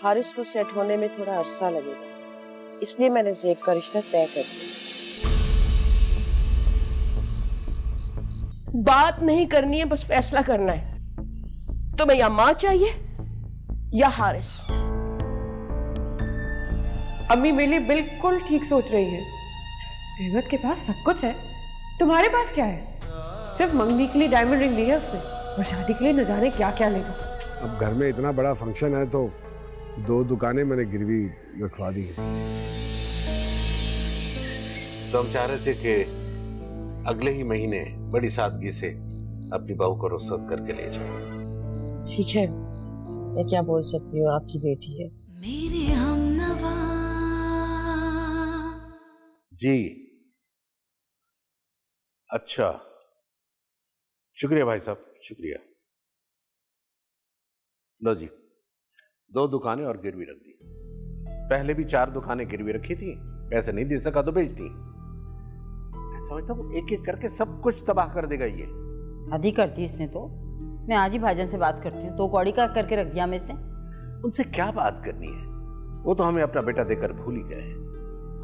हारिस को सेट होने में थोड़ा अरसा लगेगा, इसलिए मैंने ज़ेब का रिश्ता तय कर दिया। बात नहीं करनी है, बस फैसला करना है। तुम्हें या माँ चाहिए या हारिस। अम्मी मिली बिल्कुल ठीक सोच रही है। अहमद के पास सब कुछ है, तुम्हारे पास क्या है? सिर्फ मंगनी के लिए डायमंड रिंग ली है उसने, और शादी के लिए न जाने क्या क्या लेगा। अब घर में इतना बड़ा फंक्शन है तो 2 दुकानें मैंने गिरवी रखवा दी हैं। तो हम चाह रहे थे कि अगले ही महीने बड़ी सादगी से अपनी बहू को रुखसत करके ले जाओ। ठीक है, मैं क्या बोल सकती हूँ, आपकी बेटी है। मेरे हमनवा जी अच्छा, शुक्रिया भाई साहब, शुक्रिया। लो जी, 2 दुकानें और गिरवी रख दी। पहले भी 4 दुकानें गिरवी रखी थी, पैसे नहीं दे सका तो बेच दी। मैं समझता हूँ एक एक करके सब कुछ तबाह कर देगा ये। आधी कर दी इसने तो। मैं आज ही भाईजान से बात करती हूँ। तो कौड़ी का करके रख दिया मैं इसने। उनसे क्या बात करनी है, वो तो हमें अपना बेटा देकर भूल ही गए।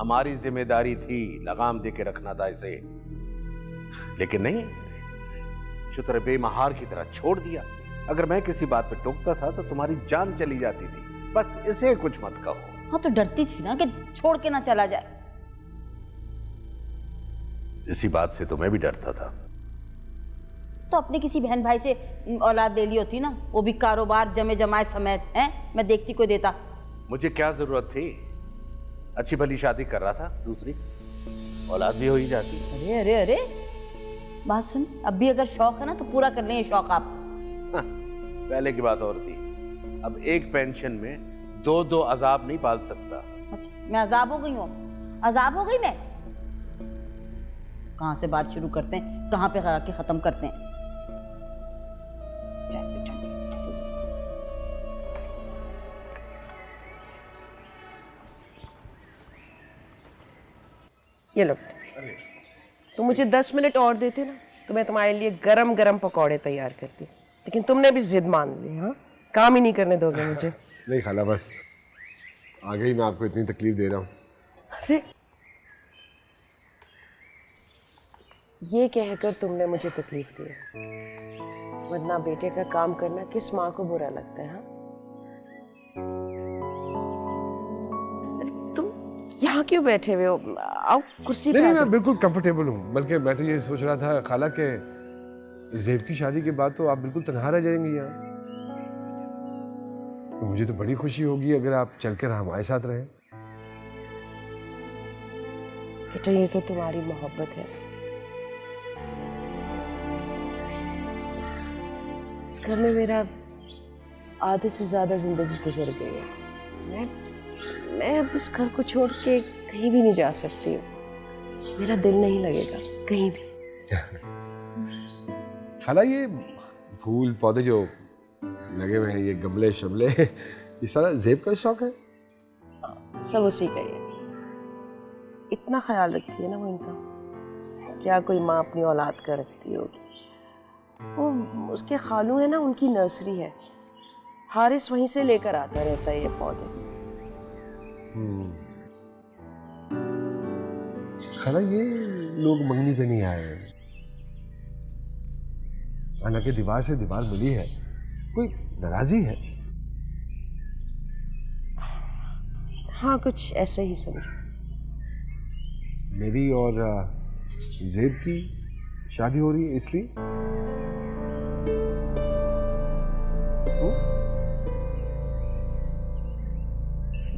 हमारी जिम्मेदारी थी लगाम देके रखना था इसे, लेकिन नहीं, शुतर बेमहार की तरह छोड़ दिया। अगर मैं किसी बात पे टोकता था तो तुम्हारी जान चली जाती थी। बस इसे कुछ मत कहो। हाँ तो डरती थी ना कि छोड़ के ना चला जाए। इसी बात से तो मैं भी डरता था। तो अपने किसी बहन भाई से औलाद ले ली होती ना, वो भी कारोबार जमे जमाए समेत है। मैं देखती कोई देता। मुझे क्या जरूरत थी, अच्छी भली शादी कर रहा था, दूसरी औलाद भी हो ही जाती। अरे अरे अरे, बात सुन, अब भी अगर शौक है ना तो पूरा कर लें ये शौक आप। हाँ, पहले की बात और थी। अब एक पेंशन में 2 अजाब नहीं पाल सकता। अच्छा, मैं अजाब हो गई हूँ? अजाब हो गई मैं? कहाँ से बात शुरू करते हैं, कहाँ पे के खत्म करते हैं। ये लो, तो मुझे 10 मिनट और देते ना तो मैं तुम्हारे लिए गरम गरम पकौड़े तैयार करती। लेकिन तुमने भी जिद मान ली। हाँ, काम ही नहीं करने दोगे मुझे। नहीं खाला, बस आगे ही मैं आपको इतनी तकलीफ दे रहा हूँ। अरे, ये कहकर तुमने मुझे तकलीफ दी, वरना बेटे का काम करना किस माँ को बुरा लगता है? हाँ, तुम यहाँ क्यों बैठे हुए हो? आओ कुर्सी पे। नहीं, मैं बिल्कुल कंफर्टेबल हूँ। बल्कि मैं तो ये सोच रहा था खाला के ज़ेब की शादी के बाद तो आप बिल्कुल तन्हा रह जाएंगी यहाँ। तो मुझे तो बड़ी खुशी होगी अगर आप चलकर हमारे साथ रहें। बेटा, ये तो तुम्हारी मोहब्बत है। इस घर में मेरा आधे से ज्यादा जिंदगी गुजर गई है। मैं अब इस घर को छोड़ के कहीं भी नहीं जा सकती हूँ। मेरा दिल नहीं लगेगा कहीं भी। खाला, ये फूल पौधे जो लगे हुए हैं, ये गमले शमले, ये सारा ज़ेब का शौक है? सब उसी का ही है। इतना ख्याल रखती है ना वो इनका, क्या कोई माँ अपनी औलाद का रखती होगी। वो उसके खालू है ना, उनकी नर्सरी है। हारिस वहीं से लेकर आता रहता है ये पौधे। खाला, ये लोग मंगनी पे नहीं आए, हालांकि दीवार से दीवार मिली है। कोई नाराजगी है? हाँ, कुछ ऐसे ही समझो। मेरी और ज़ेब की शादी हो रही है इसलिए?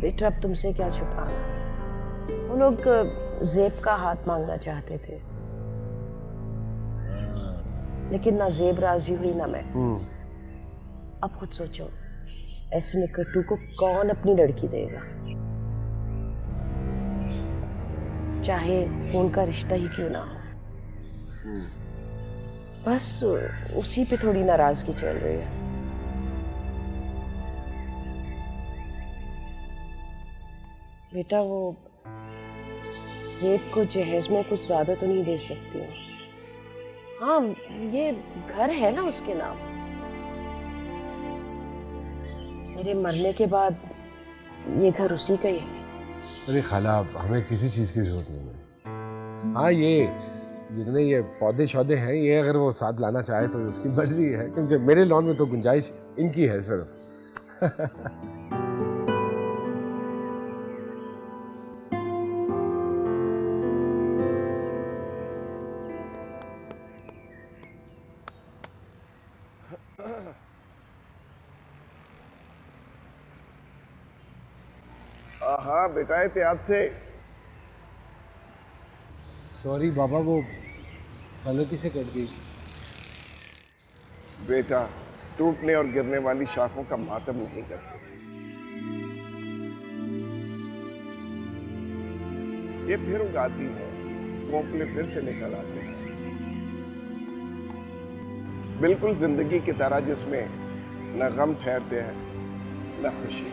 बेटा, अब तुमसे क्या छुपाना। वो लोग ज़ेब का हाथ मांगना चाहते थे, लेकिन ना ज़ेब राजी हुई ना मैं। अब खुद सोचो, ऐसे निकट्टू को कौन अपनी लड़की देगा, चाहे खून का रिश्ता ही क्यों ना हो। बस उसी पे थोड़ी नाराजगी चल रही है। बेटा, वो ज़ेब को जहेज में कुछ ज्यादा तो नहीं दे सकती हूँ। हाँ, ये घर है ना उसके नाम। मेरे मरने के बाद ये घर उसी का ही है। अरे खाला, हमें किसी चीज़ की जरूरत नहीं है। हाँ, ये जितने ये पौधे शौधे हैं, ये अगर वो साथ लाना चाहे तो उसकी मर्जी है, क्योंकि मेरे लॉन में तो गुंजाइश इनकी है सिर्फ। हाँ बेटा, एहतियात से। सॉरी बाबा, वो गलती से कट गई। बेटा, टूटने और गिरने वाली शाखों का मातम नहीं करते। ये फिर उगाती है, कोंपले फिर से निकल आते हैं, बिल्कुल जिंदगी की तरह, जिसमें न गम ठहरते हैं न खुशी।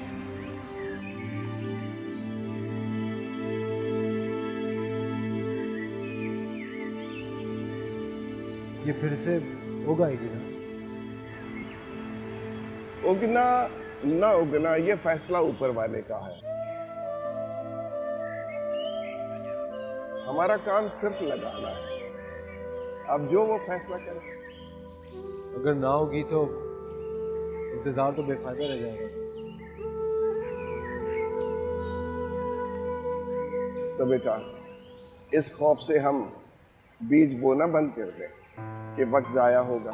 ये फिर से उगाएगी ना? उगना न उगना ये फैसला ऊपर वाले का है। हमारा काम सिर्फ लगाना है। अब जो वो फैसला करे। अगर ना होगी तो इंतजार तो बेफायदा रह जाएगा। तो बेटा, इस खौफ से हम बीज बोना बंद कर दें कि वक्त जाया होगा।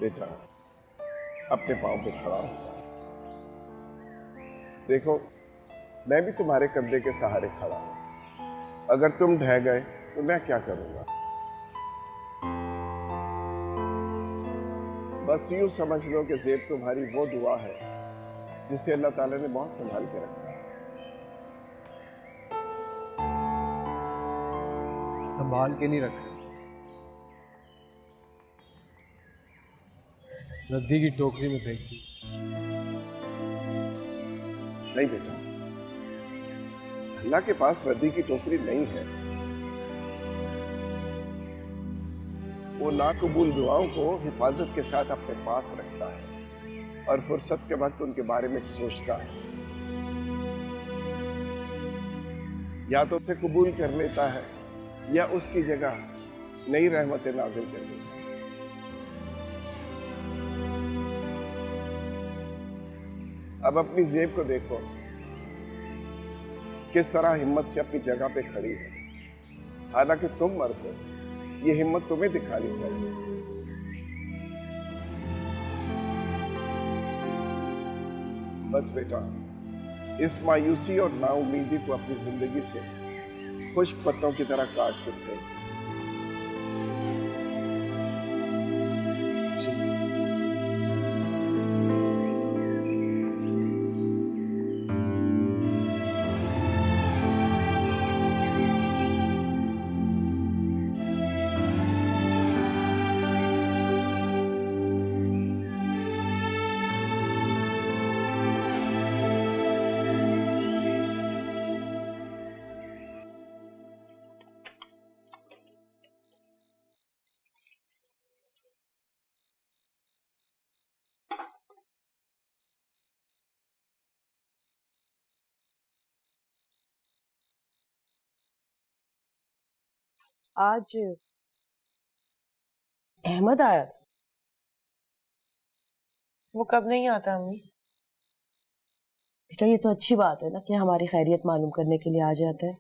बेटा, अपने पांव पे खड़ा हो। देखो, मैं भी तुम्हारे कंधे के सहारे खड़ा हूं। अगर तुम ढह गए तो मैं क्या करूंगा? बस यूं समझ लो कि ज़ेब तुम्हारी वो दुआ है जिसे अल्लाह ताला ने बहुत संभाल के रखा है। संभाल के नहीं रखा, रद्दी की टोकरी में फेंक दी। नहीं बेटा, अल्लाह के पास रद्दी की टोकरी नहीं है। वो नाकबूल दुआओं को हिफाजत के साथ अपने पास रखता है और फुर्सत के वक्त उनके बारे में सोचता है। या तो उसे कबूल कर लेता है या उसकी जगह नई रहमतें नाजिल कर देता है। अब अपनी जेब को देखो, किस तरह हिम्मत से अपनी जगह पे खड़ी है। हालांकि तुम मर्द हो, ये हिम्मत तुम्हें दिखानी चाहिए। बस बेटा, इस मायूसी और नाउमीदी को अपनी जिंदगी से खुश्क पत्तों की तरह काट कर फेंक। आज अहमद आया था। वो कब नहीं आता अम्मी? बेटा, ये तो अच्छी बात है ना कि हमारी खैरियत मालूम करने के लिए आ जाता है,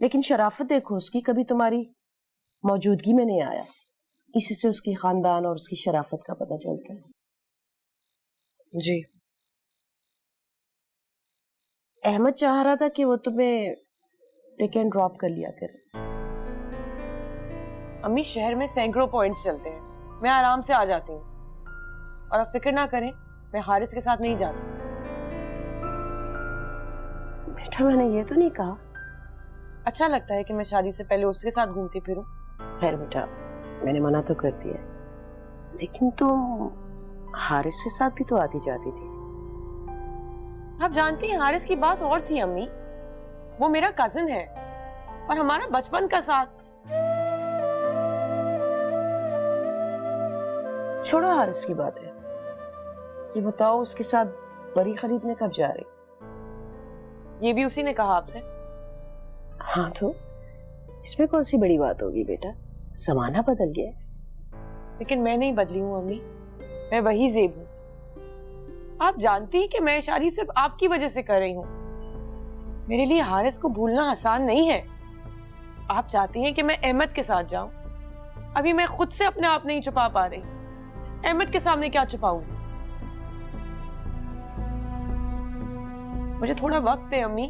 लेकिन शराफत देखो उसकी, कभी तुम्हारी मौजूदगी में नहीं आया। इसी से उसकी खानदान और उसकी शराफत का पता चलता है। जी, अहमद चाह रहा था कि वो तुम्हें पिक एंड ड्रॉप कर लिया करे। अम्मी, शहर में सैकड़ों पॉइंट्स चलते हैं, मैं आराम से आ जाती हूँ। और आप फिक्र ना करें, मैं हारिस के साथ नहीं जाती। बेटा, मैंने ये तो नहीं कहा। अच्छा लगता है कि मैं शादी से पहले उसके साथ घूमती फिरूं। खैर बेटा, मैंने मना तो कर दिया, लेकिन तुम हारिस के साथ भी तो आती जाती थी। आप जानती हैं, हारिस की बात और थी अम्मी। वो मेरा कजिन है और हमारा बचपन का साथ। छोड़ो हारिस की बात है, ये बताओ उसके साथ परी खरीदने कब जा रही? ये भी उसी ने कहा आपसे? हाँ तो इसमें कौन सी बड़ी बात होगी बेटा, जमाना बदल गया है। लेकिन मैं नहीं बदली हूँ अम्मी, मैं वही ज़ेब हूँ। आप जानती हैं कि मैं शादी सिर्फ आपकी वजह से कर रही हूँ। मेरे लिए हारिस को भूलना आसान नहीं है। आप चाहती हैं कि मैं अहमद के साथ जाऊं, अभी मैं खुद से अपने आप नहीं छुपा पा रही। अहमद के सामने क्या छुपाऊं? मुझे थोड़ा वक्त दे अम्मी,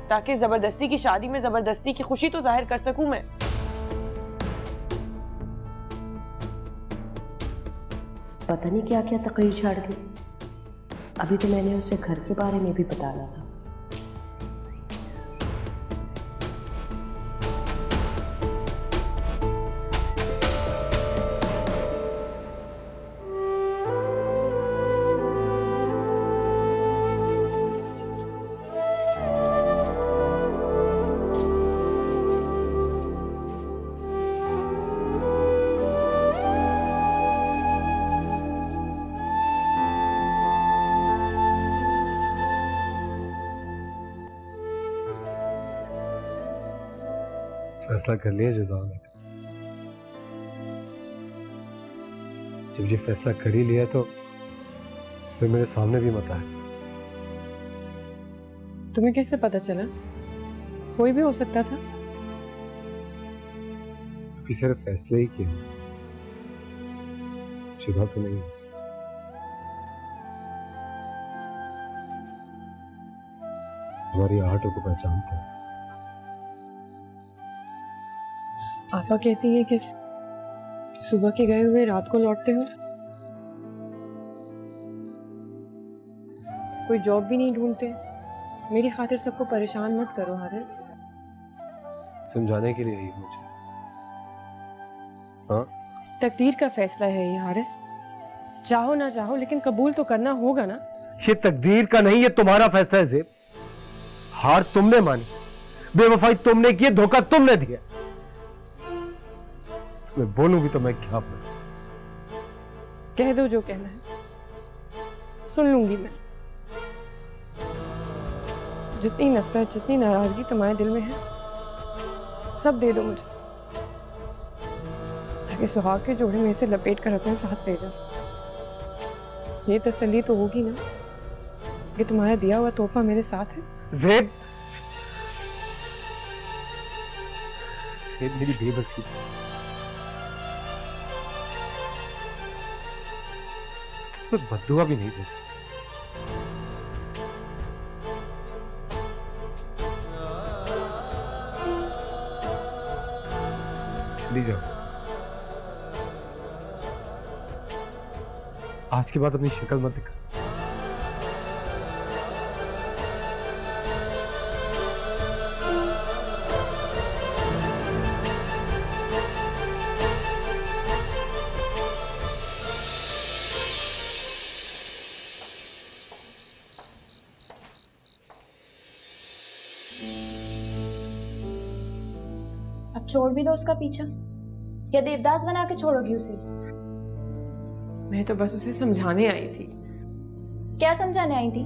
ताकि जबरदस्ती की शादी में जबरदस्ती की खुशी तो जाहिर कर सकूं मैं। पता नहीं क्या क्या तकरीर छाड़ गई। अभी तो मैंने उसे घर के बारे में भी बताना था। फैसला कर लिया जुदा होने का। जब ये फैसला कर ही लिया तो फिर मेरे सामने भी मत आए। तुम्हें कैसे पता चला? कोई भी हो सकता था। अभी सिर्फ फैसले ही किए, जुदा तो नहीं। हमारी आहटों को पहचानता है। आपा कहती हैं कि सुबह के गए हुए रात को लौटते हो। कोई जॉब भी नहीं ढूंढते। मेरी खातिर सबको परेशान मत करो हारिस। समझाने के लिए ही मुझे। हाँ, तकदीर का फैसला है ये हारिस। चाहो ना चाहो लेकिन कबूल तो करना होगा ना। ये तकदीर का नहीं, ये तुम्हारा फैसला है ज़ेब। हार तुमने मानी, बेवफाई तुमने की, धोखा तुमने दिया। मैं बोलूंगी तो मैं क्या बोलूं? कह दो जो कहना है, सुन लूंगी मैं। जितनी नफरत, जितनी नाराजगी तुम्हारे दिल में है, सब दे दो मुझे, ताकि सुहाग के जोड़े में से लपेट कर अपने साथ ले जाओ। ये तसल्ली तो होगी ना कि तुम्हारा दिया हुआ तोहफा मेरे साथ है। ज़ेब, मेरी बेबसी। मैं बद्दुआ भी नहीं दे सकता। चली जाओ। आज के बाद अपनी शक्ल मत दिखा। अब छोड़ भी दो उसका पीछा, या देवदास बना के छोड़ोगी उसे? मैं तो बस उसे समझाने आई थी। क्या समझाने आई थी?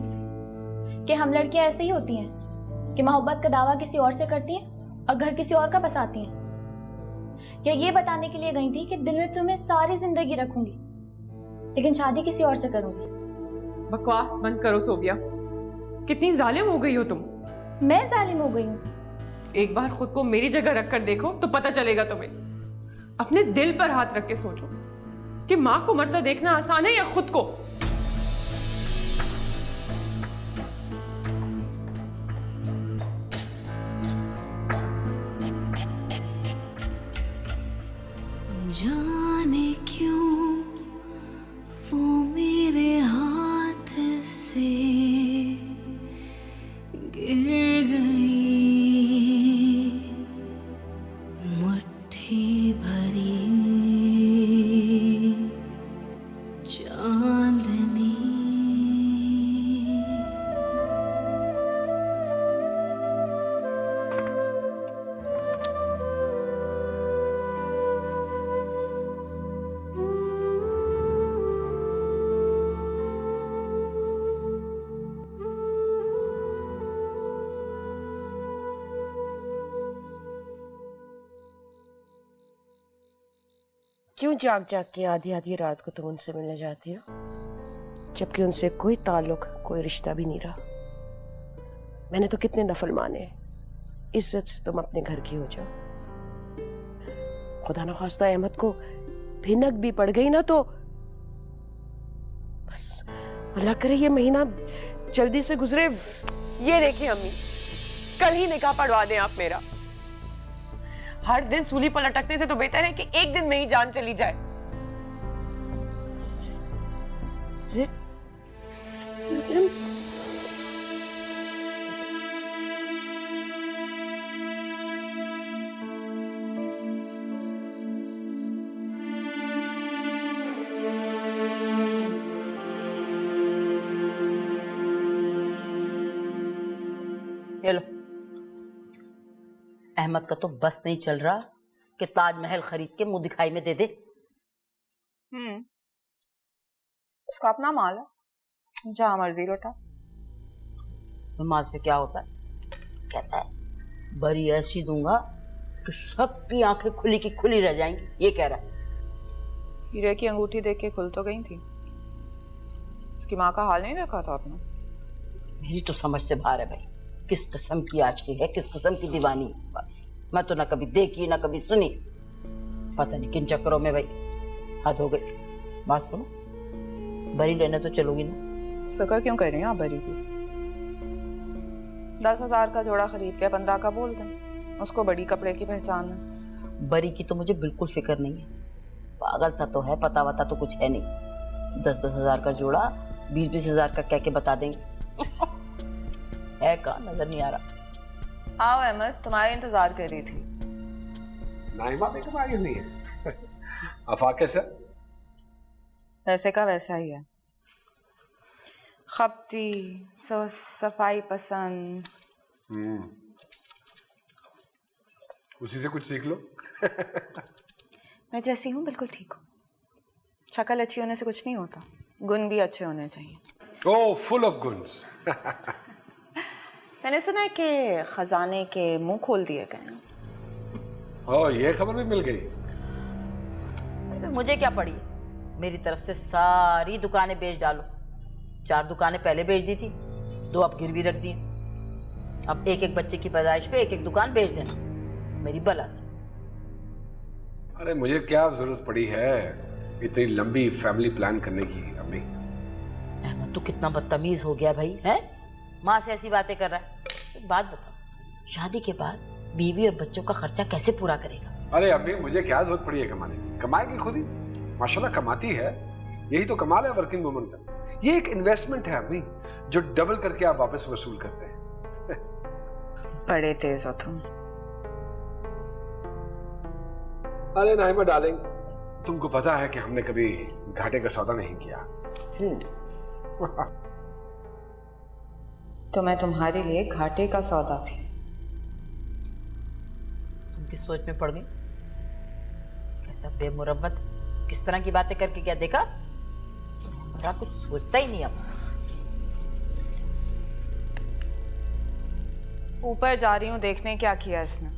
कि हम लड़कियां ऐसे ही होती हैं कि मोहब्बत का दावा किसी और से करती हैं और घर किसी और का बसाती हैं? या ये बताने के लिए गई थी कि दिल में तुम्हें सारी जिंदगी रखूंगी लेकिन शादी किसी और से करूंगी? बकवास बंद करो सोबिया, कितनी जालिम हो गई हो तुम। मैं जालिम हो गई हूँ? एक बार खुद को मेरी जगह रखकर देखो तो पता चलेगा तुम्हें। अपने दिल पर हाथ रख के सोचो कि माँ को मरता देखना आसान है या खुद को। जाने क्यों वो मेरे हाथ से गिर गई, मुट्ठी भरी चांदनी। क्यों जाग जाग के आधी आधी रात को तुम उनसे मिलने जाती हो, जबकि उनसे कोई ताल्लुक, कोई रिश्ता भी नहीं रहा। मैंने तो कितने नफल माने, इज्जत से तुम अपने घर की हो जाओ। खुदा न खास्ता अहमद को भिनक भी पड़ गई ना तो बस अल्लाह करे ये महीना जल्दी से गुजरे। ये देखिए अम्मी, कल ही निकाह पढ़वा दें आप मेरा। हर दिन सूली पर लटकने से तो बेहतर है कि एक दिन में ही जान चली जाए। ये लो, अहमद का तो बस नहीं चल रहा कि ताजमहल खरीद के मुंह दिखाई में दे दे। उसका अपना माल है, जहाँ मर्जी लौटा। तो माल से क्या होता है? कहता है बड़ी ऐसी दूंगा कि सबकी आंखें खुली की खुली रह जाएंगी, ये कह रहा है। हीरे की अंगूठी देख के खुल तो गई थी। उसकी माँ का हाल नहीं देखा था आपने? मेरी तो समझ से बाहर है भाई, किस किस्म की आशिकी है, किस किस्म की दीवानी है। मैं तो ना कभी देखी ना कभी सुनी, पता नहीं किन चक्करों में भाई हद हो गई। बात सुनो, बरी लेने तो चलोगी ना? फिक्र क्यों कर रही हैं आप बरी की? 10,000 का जोड़ा खरीद के 15 का बोल दें, उसको बड़ी कपड़े की पहचान है। बरी की तो मुझे बिल्कुल फिक्र नहीं है, पागल सा तो है, पता वता तो कुछ है नहीं। 10,000 का जोड़ा 20,000 का कह के बता देंगे। है का नजर नहीं आ रहा। आओ अहमद, तुम्हारे इंतजार कर रही थी। नाइमा बेगम आई हुई है। अफाक कैसा? वैसे का वैसा ही है, खपती, सफाई पसंद। उसी से कुछ सीख लो। मैं जैसी हूँ बिल्कुल ठीक हूँ। शक्ल अच्छी होने से कुछ नहीं होता, गुण भी अच्छे होने चाहिए। ओह, फुल ऑफ गुन्स। मैंने सुना है कि खजाने के मुंह खोल दिए गए हैं। ओह, ये खबर भी मिल गई। मुझे क्या पड़ी, मेरी तरफ से सारी दुकानें बेच डालो। 4 दुकानें पहले बेच दी थी, 2 अब गिरवी रख दी। अब एक एक बच्चे की पैदाइश पे एक एक दुकान बेच देना, मेरी बला से। अरे मुझे क्या जरूरत पड़ी है इतनी लंबी फैमिली प्लान करने की अम्मी? अहमद तू कितना बदतमीज हो गया भाई, है? माँ से ऐसी बातें कर रहा है। एक बात बता, शादी के बाद बीवी और बच्चों का खर्चा कैसे पूरा करेगा? अरे अम्मी, मुझे क्या जरूरत पड़ी है कमाने की? कमाएगी खुद ही, माशाल्लाह कमाती है। यही तो कमाल है वर्किंग वुमन का। ये एक इन्वेस्टमेंट है अम्मी, जो डबल करके आप वापस वसूल करते हैं। बड़े तेज हो तुम। अरे नाइमा डार्लिंग, तुमको पता है कि हमने कभी घाटे का सौदा नहीं किया। तो मैं तुम्हारे लिए घाटे का सौदा थी। तुम किस सोच में पड़ गई? कैसा बेमुरव्वत, किस तरह की बातें करके क्या देखा? तुम्हारा कुछ सोचता ही नहीं अब। ऊपर जा रही हूँ देखने क्या किया इसने।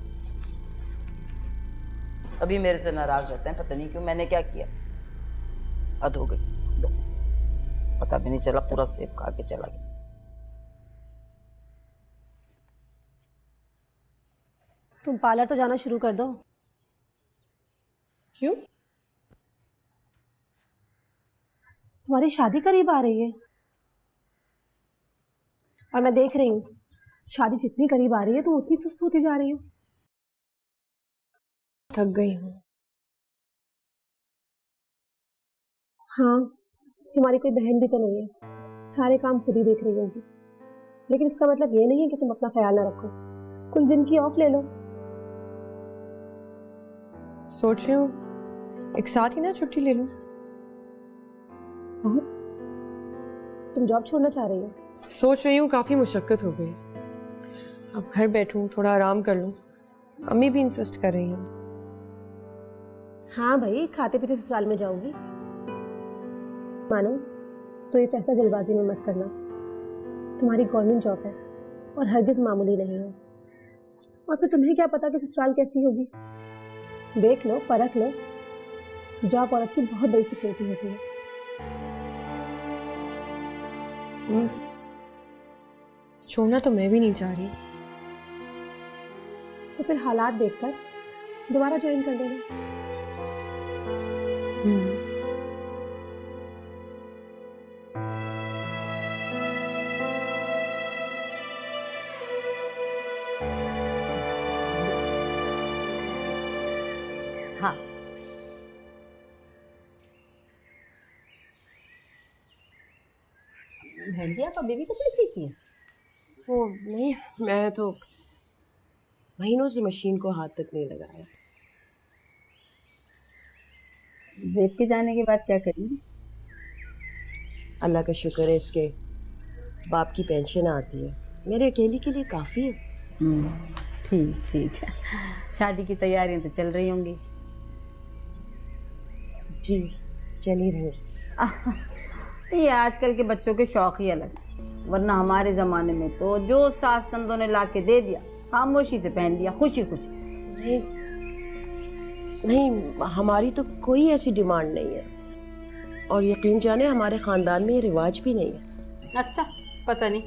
सभी मेरे से नाराज रहते हैं, पता नहीं क्यों, मैंने क्या किया? हद हो गई, पता भी नहीं चला, पूरा सेब खा के चला गया। तुम पार्लर तो जाना शुरू कर दो। क्यों? तुम्हारी शादी करीब आ रही है और मैं देख रही हूँ शादी जितनी करीब आ रही है तुम उतनी सुस्त होती जा रही हो। थक गई हूँ। हाँ, तुम्हारी कोई बहन भी तो नहीं है, सारे काम खुद ही देख रही होगी। लेकिन इसका मतलब ये नहीं है कि तुम अपना ख्याल ना रखो। कुछ दिन की ऑफ ले लो। सोच रही हूँ एक साथ ही ना छुट्टी ले लूं। साथ? तुम जॉब छोड़ना चाह रही हो? सोच रही हूँ, काफी मुशक्कत हो गई। अब घर बैठूं, थोड़ा आराम कर लूं। अम्मी भी इंसिस्ट कर रही हैं। हाँ भाई, खाते पीते ससुराल में जाओगी। मानो तो ये फैसला जल्दबाजी में मत करना। तुम्हारी गवर्नमेंट जॉब है और हरगिज मामूली नहीं है। और फिर तुम्हें क्या पता कि ससुराल कैसी होगी? देख लो, परख लो, जॉब औरत की बहुत बड़ी सिक्योरिटी होती है। छोड़ना तो मैं भी नहीं चाह रही। तो फिर हालात देखकर दोबारा ज्वाइन कर देना। हाँ, बहन जी आप अभी भी कपड़े सीती हैं? वो नहीं, मैं तो महीनों से मशीन को हाथ तक नहीं लगाया। जेब के जाने के बाद क्या करेंगी? अल्लाह का शुक्र है इसके बाप की पेंशन आती है, मेरे अकेली के लिए काफ़ी है। ठीक ठीक है। शादी की तैयारियां तो चल रही होंगी? जी चल ही रही। ये आजकल के बच्चों के शौक ही अलग, वरना हमारे ज़माने में तो जो सास नंदों ने ला के दे दिया खामोशी से पहन लिया, खुशी खुशी। नहीं नहीं, हमारी तो कोई ऐसी डिमांड नहीं है, और यकीन जाने हमारे ख़ानदान में ये रिवाज भी नहीं है। अच्छा, पता नहीं,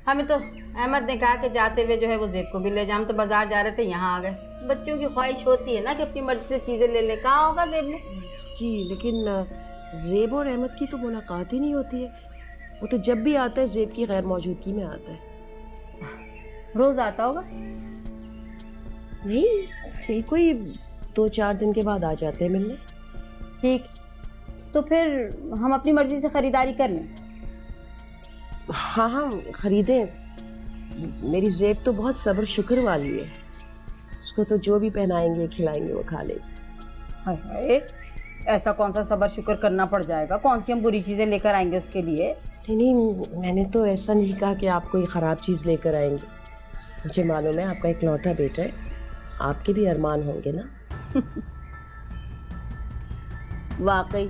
हमें तो अहमद ने कहा कि जाते हुए जो है वो जेब को भी ले जाए। हम तो बाजार जा रहे थे, यहाँ आ गए। बच्चों की ख्वाहिश होती है ना कि अपनी मर्जी से चीज़ें ले ले, कहाँ होगा जेब में? जी, लेकिन जेब और अहमद की तो मुलाकात ही नहीं होती है। वो तो जब भी आता है जेब की गैर मौजूदगी में आता है। रोज़ आता होगा? नहीं, यही कोई 2-4 दिन के बाद आ जाते हैं मिलने। ठीक, तो फिर हम अपनी मर्जी से ख़रीदारी कर लें। हाँ हाँ, ख़रीदें। मेरी जेब तो बहुत सब्र शुक्र वाली है, उसको तो जो भी पहनाएंगे खिलाएंगे वो खा लेगी। हाय हाय, ऐसा कौन सा सब्र शुक्र करना पड़ जाएगा? कौन सी हम बुरी चीज़ें लेकर आएंगे उसके लिए? नहीं, मैंने तो ऐसा नहीं कहा कि आप कोई ख़राब चीज़ लेकर आएंगे। मुझे मालूम है आपका इकलौता बेटा है, आपके भी अरमान होंगे ना। वाकई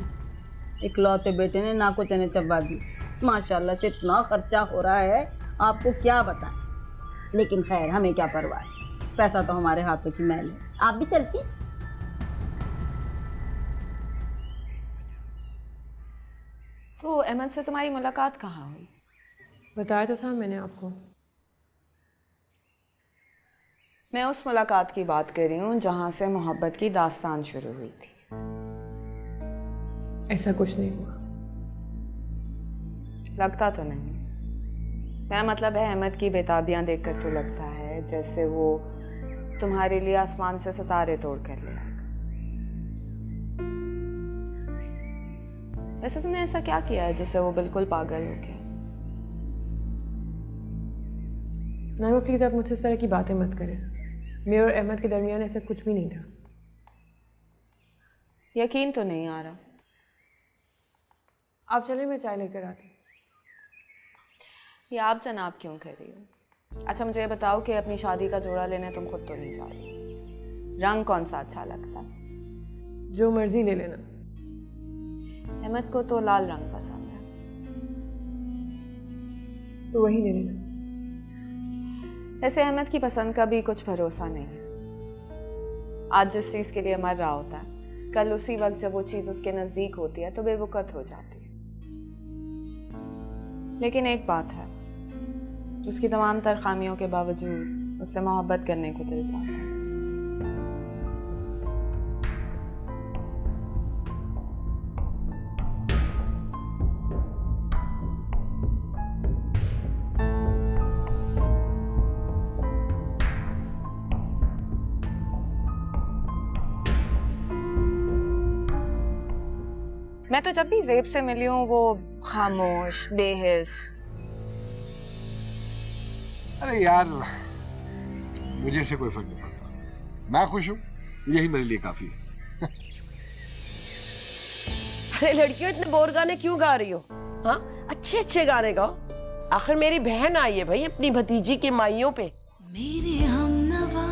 इकलौते बेटे ने नाको चने चबा दी। माशाल्लाह से इतना खर्चा हो रहा है, आपको क्या बताएं। लेकिन खैर, हमें क्या परवाह है, पैसा तो हमारे हाथों की मैल है। आप भी चलती? तो अहमद से तुम्हारी मुलाकात कहाँ हुई? बताया तो था मैंने आपको। मैं उस मुलाकात की बात कर रही हूँ जहाँ से मोहब्बत की दास्तान शुरू हुई थी। ऐसा कुछ नहीं हुआ। लगता तो नहीं। मेरा मतलब है, अहमद की बेताबियां देखकर तो लगता है जैसे वो तुम्हारे लिए आसमान से सितारे तोड़ कर ले आएगा। वैसे तुमने ऐसा क्या किया है जिससे वो बिल्कुल पागल हो गया? नाइमा प्लीज आप मुझसे इस तरह की बातें मत करें। मेरे और अहमद के दरमियान ऐसा कुछ भी नहीं था। यकीन तो नहीं आ रहा। आप चले, मैं चाय लेकर आती हूँ। ये आप जनाब क्यों कर रही हो? अच्छा मुझे ये बताओ कि अपनी शादी का जोड़ा लेने तुम खुद तो नहीं जा रही। रंग कौन सा अच्छा लगता है? जो मर्जी ले लेना। अहमद को तो लाल रंग पसंद है। तो वही ले लेना। ऐसे अहमद की पसंद का भी कुछ भरोसा नहीं है। आज जिस चीज़ के लिए मर रहा होता है, कल उसी वक्त जब वो चीज़ उसके नज़दीक होती है तो बेवकूफ़ हो जाती है। लेकिन एक बात है, उसकी तमाम तर खामियों के बावजूद उससे मोहब्बत करने को दिल चाहता है। मैं तो जब भी जेब से मिली हूँ वो खामोश, बेहिस। अरे यार, मुझे इससे कोई फर्क नहीं पड़ता। मैं खुश हूँ, यही मेरे लिए काफी है। अरे लड़कियों, इतने बोर गाने क्यों गा रही हो? हाँ, अच्छे अच्छे गाने गाओ। आखिर मेरी बहन आई है भाई अपनी भतीजी के माइयों पे। मेरे हमनवा।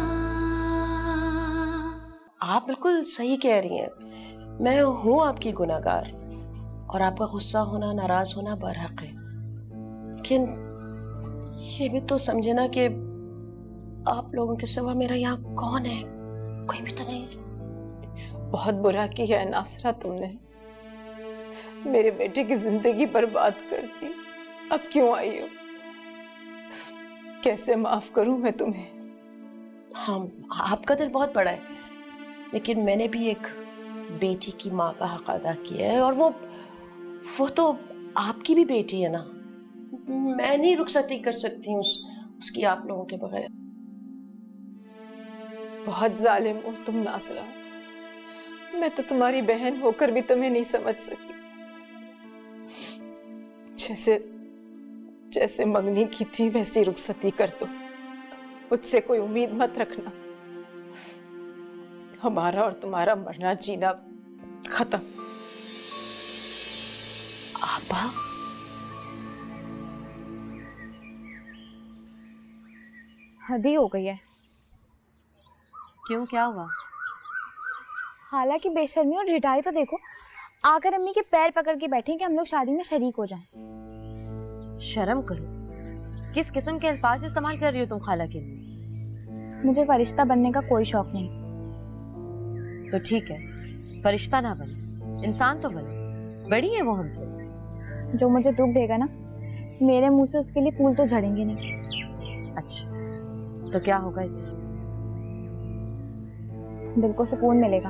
आप बिल्कुल सही कह रही हैं। मैं हूँ आपकी गुनाहगार, और आपका गुस्सा होना, नाराज होना बरहक है। लेकिन ये भी तो समझे ना कि आप लोगों के सिवा मेरा यहाँ कौन है? कोई भी तो नहीं। बहुत बुरा किया है नासरा तुमने। मेरे बेटे की जिंदगी बर्बाद कर दी। अब क्यों आई हो? कैसे माफ करूं मैं तुम्हें? हाँ, आपका दिल बहुत बड़ा है, लेकिन मैंने भी एक बेटी की माँ का हक अदा किया है, और वो तो आपकी भी बेटी है ना। मैं नहीं रुखसती कर सकती हूँ उसकी आप लोगों के बगैर। बहुत जालिम हो तुम नासरा। मैं तो तुम्हारी बहन होकर भी तुम्हें नहीं समझ सकी। जैसे मंगनी की थी वैसी रुखसती कर दो। मुझसे कोई उम्मीद मत रखना। हमारा और तुम्हारा मरना जीना खत्म। आपा, हद ही हो गई है। क्यों, क्या हुआ? हालांकि बेशर्मी और ढिठाई तो देखो, आकर अम्मी के पैर पकड़ के बैठी कि हम लोग शादी में शरीक हो जाएं। शर्म करो। किस किस्म के अल्फाज इस्तेमाल कर रही हो तुम खाला के लिए? मुझे फरिश्ता बनने का कोई शौक नहीं। तो ठीक है, फरिश्ता ना बने, इंसान तो बने। बड़ी है वो हमसे। जो मुझे दुख देगा ना, मेरे मुंह से उसके लिए फूल तो झड़ेंगे नहीं। अच्छा, तो क्या होगा इससे? दिल को सुकून मिलेगा।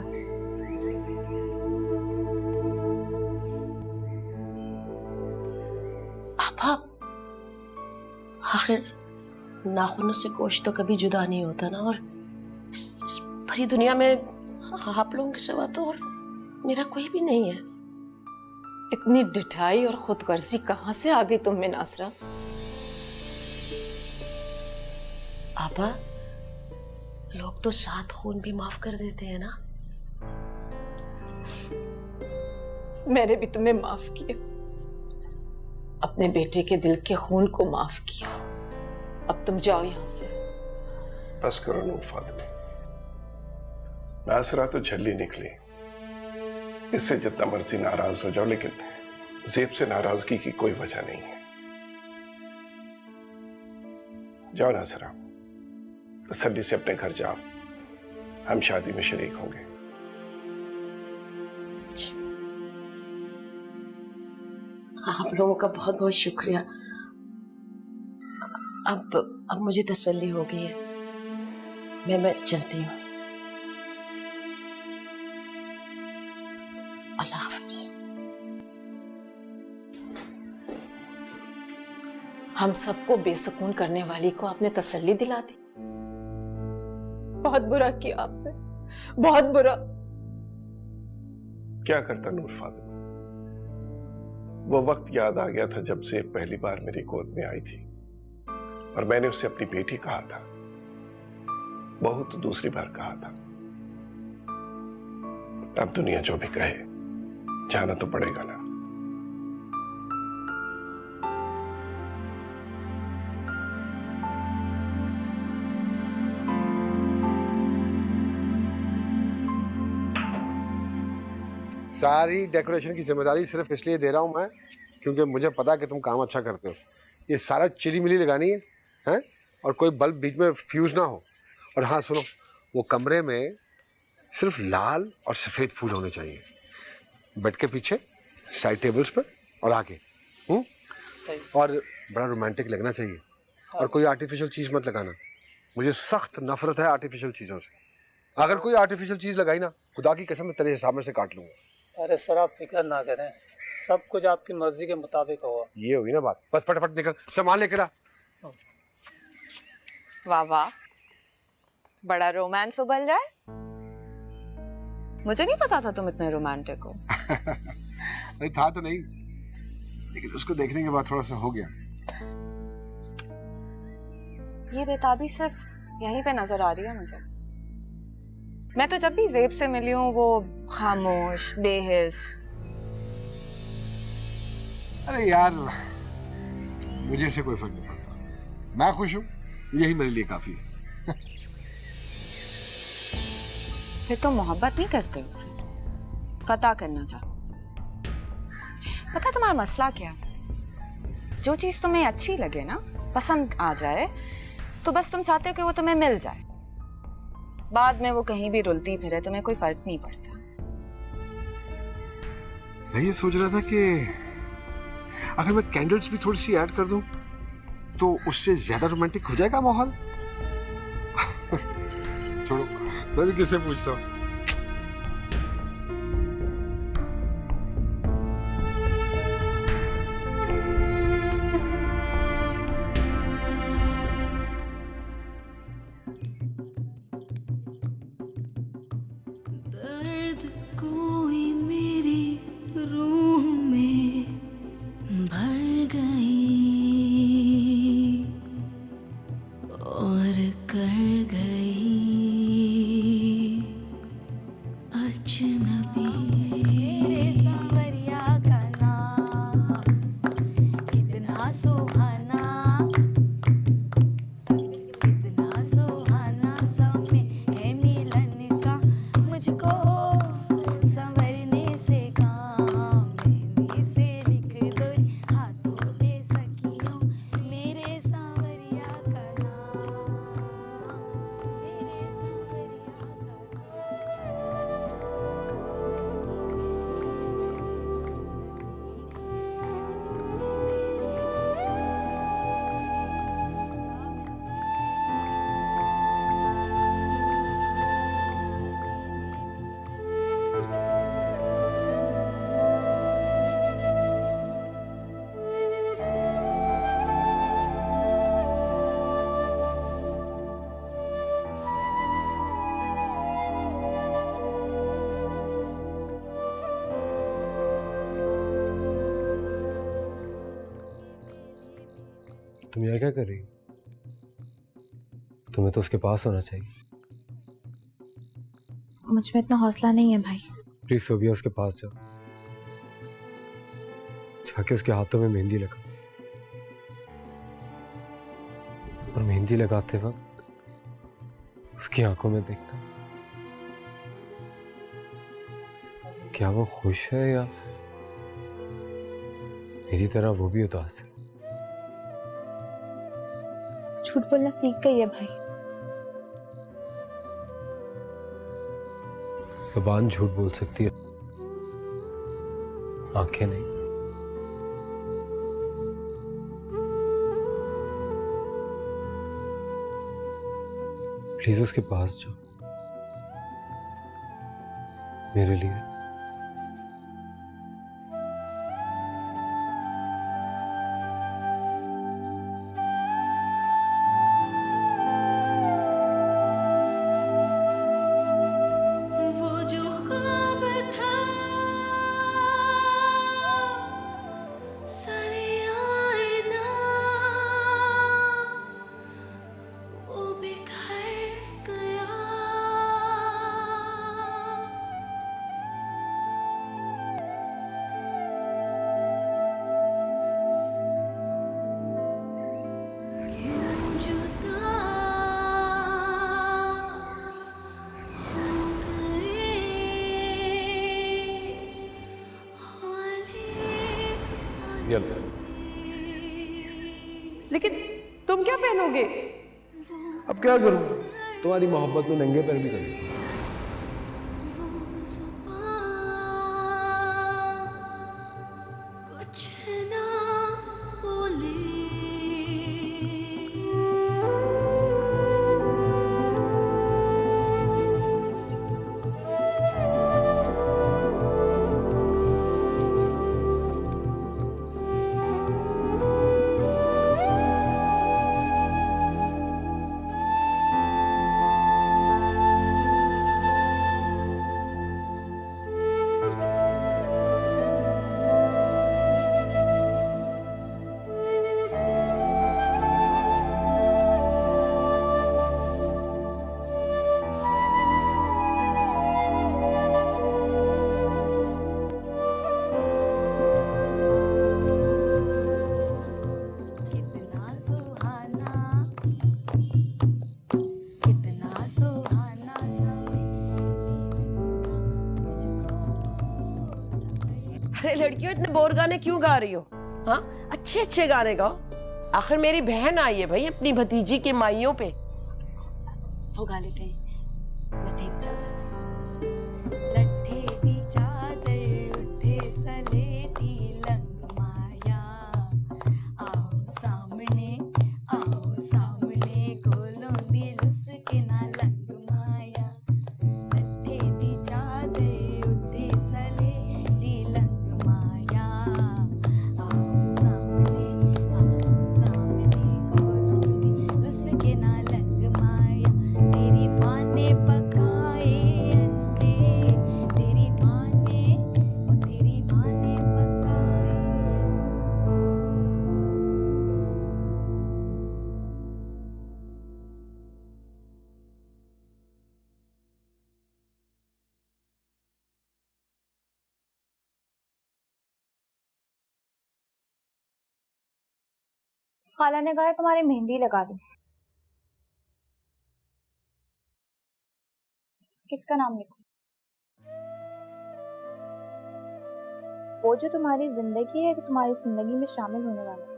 आपा, आखिर नाखूनों से गोश्त तो कभी जुदा नहीं होता ना, और इस भरी दुनिया में आप लोगों के सिवा तो और मेरा कोई भी नहीं है। इतनी ढिठाई और खुदगर्जी कहाँ से आ गई तुम में नासरा? आपा, लोग तो 7 खून भी माफ कर देते हैं ना। मैंने भी तुम्हें माफ किया, अपने बेटे के दिल के खून को माफ किया। अब तुम जाओ यहां से। बस करो नूर फातिमा, नासरा तो झल्ली निकली। इससे जितना मर्जी नाराज हो जाओ, लेकिन ज़ेब से नाराजगी की कोई वजह नहीं है। जाओ नासरा, तसल्ली से अपने घर जाओ। हम शादी में शरीक होंगे। आप लोगों का बहुत बहुत शुक्रिया। अब मुझे तसल्ली हो गई है। मैं चलती हूँ। अल्लाह हाफिज। हम सबको बेसुकून करने वाली को आपने तसल्ली दिला दी। बहुत बुरा किया आपने, बहुत बुरा। क्या करता नूर फातिमा, वो वक्त याद आ गया था जब से पहली बार मेरी गोद में आई थी और मैंने उसे अपनी बेटी कहा था। बहू तो दूसरी बार कहा था। अब दुनिया जो भी कहे, जाना तो पड़ेगा ना। सारी डेकोरेशन की जिम्मेदारी सिर्फ इसलिए दे रहा हूँ मैं, क्योंकि मुझे पता है कि तुम काम अच्छा करते हो। ये सारा चिली मिली लगानी है, हैं? और कोई बल्ब बीच में फ्यूज ना हो। और हाँ सुनो, वो कमरे में सिर्फ लाल और सफ़ेद फूल होने चाहिए। बेड के पीछे, साइड टेबल्स पे और आगे। और बड़ा रोमांटिक लगना चाहिए। और कोई आर्टिफिशियल चीज़ मत लगाना। मुझे सख्त नफरत है आर्टिफिशियल चीज़ों से। अगर कोई आर्टिफिशियल चीज़ लगाई ना, खुदा की कसम मैं तेरे हिसाब में से काट लूँगा। अरे सर, आप फिक्र ना करें, सब कुछ आपकी मर्जी के मुताबिक होगा। ये हुई ना बात। बस फटाफट निकल, सामान लेकर आ। वाह वाह, बड़ा रोमांस उबल रहा है। मुझे नहीं पता था तुम इतने रोमांटिक हो। नहीं था तो नहीं, लेकिन उसको देखने के बाद थोड़ा सा हो गया। ये बेताबी सिर्फ यहीं पे नजर आ रही है मुझे। मैं तो जब भी ज़ेब से मिली हूँ वो खामोश, बेहिस। अरे यार, मुझे इससे कोई फर्क नहीं पड़ता। मैं खुश हूँ, यही मेरे लिए काफी है। फिर तुम मोहब्बत नहीं करते उसे, पता करना चाहो। पता तुम्हारा मसला क्या? जो चीज तुम्हें अच्छी लगे ना, पसंद आ जाए, तो बस तुम चाहते हो कि वो तुम्हें मिल जाए। बाद में वो कहीं भी रुलती फिरे, तुम्हें कोई फर्क नहीं पड़ता। मैं ये सोच रहा था कि अगर मैं कैंडल्स भी थोड़ी सी ऐड कर दूं तो उससे ज्यादा रोमांटिक हो जाएगा माहौल। छोड़ो, मैं भी किससे पूछता हूँ। दर्द कोई मेरी रूह में भर गई और कर गई अजनबी। मेरे सांवरिया का नाम कितना सुहाना, कितना सुहाना समय है मिलन का, मुझको संवरने से काम मेहंदी से लिख दो हाथों पे सखियों, मेरे सांवरिया का नाम, मेरे सांवरिया का तुम यहाँ क्या कर रही हो? तुम्हें तो उसके पास होना चाहिए। मुझ में इतना हौसला नहीं है भाई। प्लीज सोबिया, उसके पास जाओ, जाके उसके हाथों में मेहंदी लगा, और मेहंदी लगाते वक्त उसकी आंखों में देखना, क्या वो खुश है या मेरी तरह वो भी उदास है। झूठ बोलना सीख गई है भाई। जुबान झूठ बोल सकती है, आंखें नहीं। प्लीज उसके पास जाओ मेरे लिए। वो जो ख्वाब था सारे आईना वो बिखर गया। क्यों जुदा हो गए हौले लेकिन तुम क्या पहनोगे? अब क्या करूं, तुम्हारी मोहब्बत में नंगे पैर भी चले। कुछ ना बोले। कितना सुहाना, कितना सुहाना अरे लड़कियों, इतने बोर गाने क्यों गा रही हो? हाँ, अच्छे अच्छे गाने गाओ। आखिर मेरी बहन आई है भाई अपनी भतीजी के माइयों पे। वो गा लेते हैं लट्ठे दी चादर, लट्ठे दी चादर उठे सले खाला ने कहा तुम्हारी मेहंदी लगा दूं। किसका नाम लिखूं? वो जो तुम्हारी जिंदगी है कि तुम्हारी जिंदगी में शामिल होने वाला है।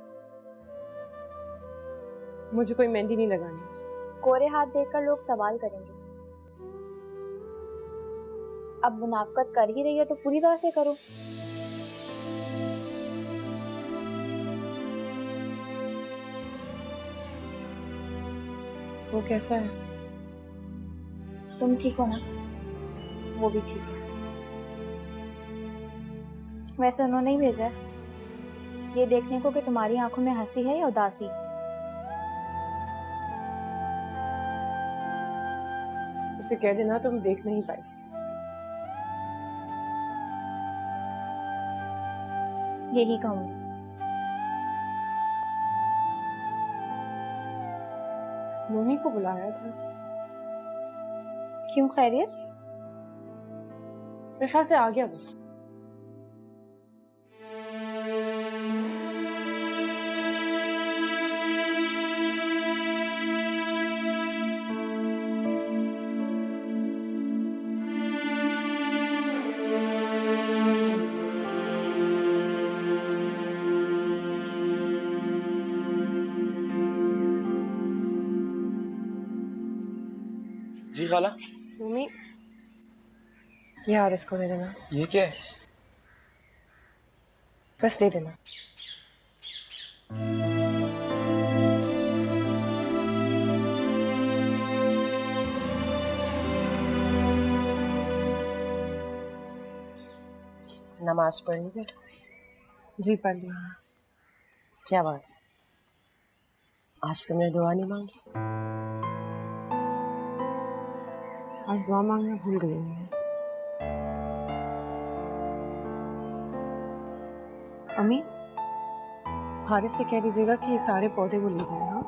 मुझे कोई मेहंदी नहीं लगानी। कोरे हाथ देखकर लोग सवाल करेंगे। अब मुनाफकत कर ही रही हो तो पूरी तरह से करो। वो कैसा है? तुम ठीक हो ना? वो भी ठीक है। वैसे उन्होंने ही भेजा है ये देखने को कि तुम्हारी आंखों में हंसी है या उदासी। उसे कह देना तो हम देख नहीं पाए। यही कहूंगी। मोनी को बुलाया था। क्यों, खैरियत? मेरे ख्याल से आ गया वो। जी खाला। मम्मी, ये हारिस को दे देना। ये क्या है? बस दे देना। नमाज पढ़ ली बेटा? जी पढ़ ली। क्या बात है, आज तुमने दुआ नहीं मांगी? आज दुआ मांगना भूल गई हूँ। अम्मी, हारिस से कह दीजिएगा कि ये सारे पौधे वो ले जाएगा,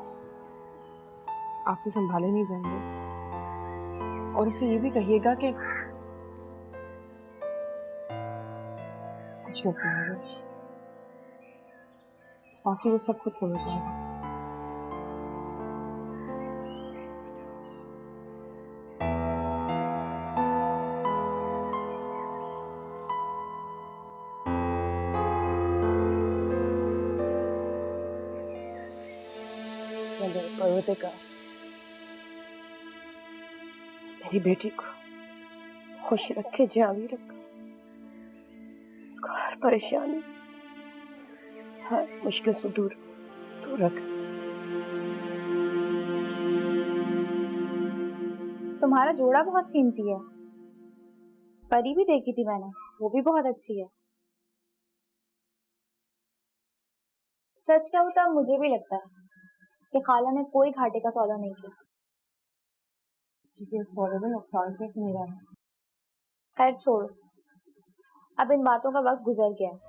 आपसे संभाले नहीं जाएंगे। और उसे ये भी कहिएगा कि कुछ मत कहिएगा, बाकी वो सब कुछ समझ जाएगा। परवरदिगार मेरी बेटी को खुश रखे, जहाँ भी रखे, उसको हर परेशानी, हर मुश्किल से दूर रख। तुम्हारा जोड़ा बहुत कीमती है। परी भी देखी थी मैंने, वो भी बहुत अच्छी है। सच कहूँ तो मुझे भी लगता है कि खाला ने कोई घाटे का सौदा नहीं किया, क्योंकि उस सौदे में नुकसान सिर्फ मेरा है। खैर छोड़ो, अब इन बातों का वक्त गुजर गया।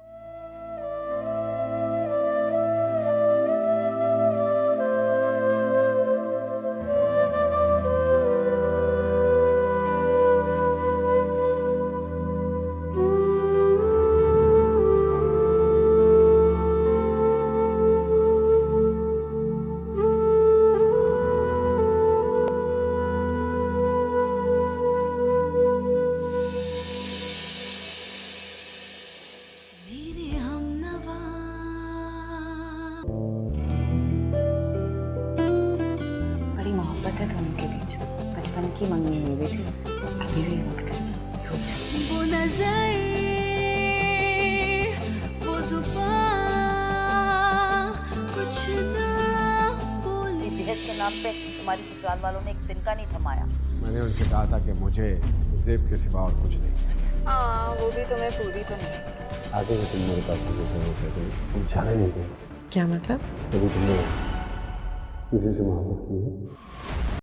बचपन की मंगनी हुई भी थी उससे, अभी भी वक्त है, सोच। वो नजर, वो जुबान, कुछ ना बोले। दहेज के नाम पे तुम्हारी ससुराल वालों ने एक दिन का नहीं थमाया। मैंने उनसे कहा था कि मुझे जेब के सिवा और कुछ नहीं। हाँ, वो भी तुम्हें पूरी तो नहीं। आगे से तुम मेरे पास तुम जाने नहीं देंगे। क्या मतलब? कभी तुमने किसी से मोहब्बत की है?